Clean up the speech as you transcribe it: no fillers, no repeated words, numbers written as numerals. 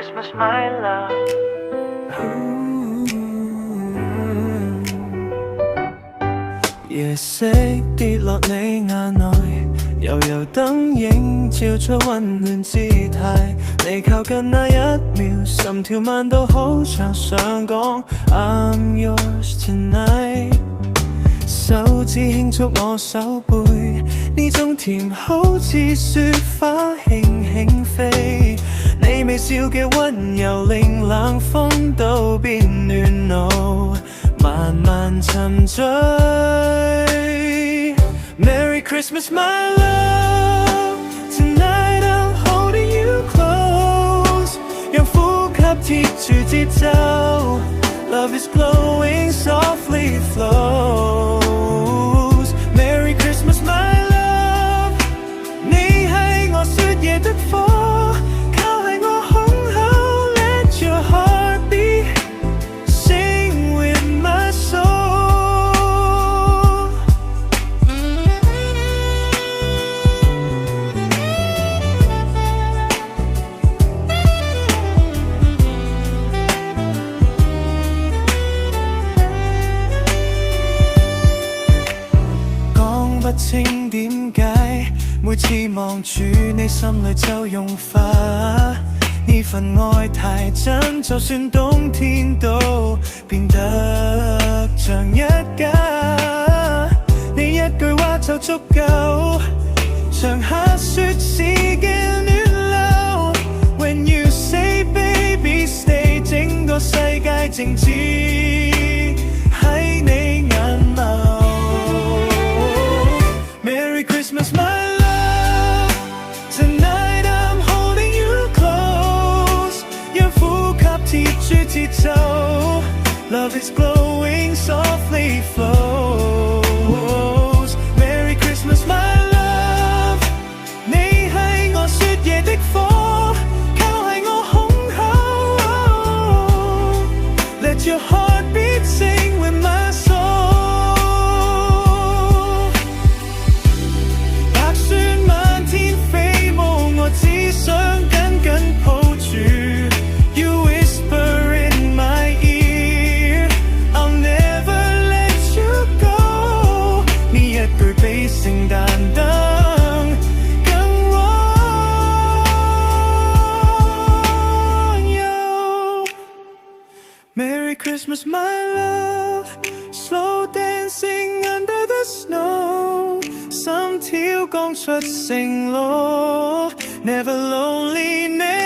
Christmas, my love。夜色跌落你眼內，柔柔燈映照出溫暖姿態。你靠近那一秒，心跳慢到好像想講 I'm yours tonight。手指輕觸我手背，呢種甜好似雪花輕輕飛。你微笑嘅溫柔令冷風都變暖爐，慢慢沉醉。Merry Christmas, my love. Tonight I'm holding you close， 讓呼吸貼住節奏。Love is glowing, softly flows. Merry Christmas, my love。 你係我雪夜的火，靠喺我胸口 Let your heart beat sing with my soul。 講不清點解，每次望住你心裏就融化。呢份愛太真，就算冬天都變得像一家。你一句話就足夠，像下雪時嘅暖流。When you say baby stay， 整個世界靜止喺你眼眸。Merry Christmas, my love. Tonight I'm holding you close， 讓呼吸貼住節奏。Love is glowing, softly flows。 Merry Christmas, my love。 你係我雪夜的火，靠喺我胸口。Let your heart beat sing with my soul。只想緊緊抱住 You whisper in my ear I'll never let you go。 呢一句比聖誕燈更溫柔。 Merry Christmas, my love。 Slow dancing under the snow， 心跳降出承諾。Never lonely, never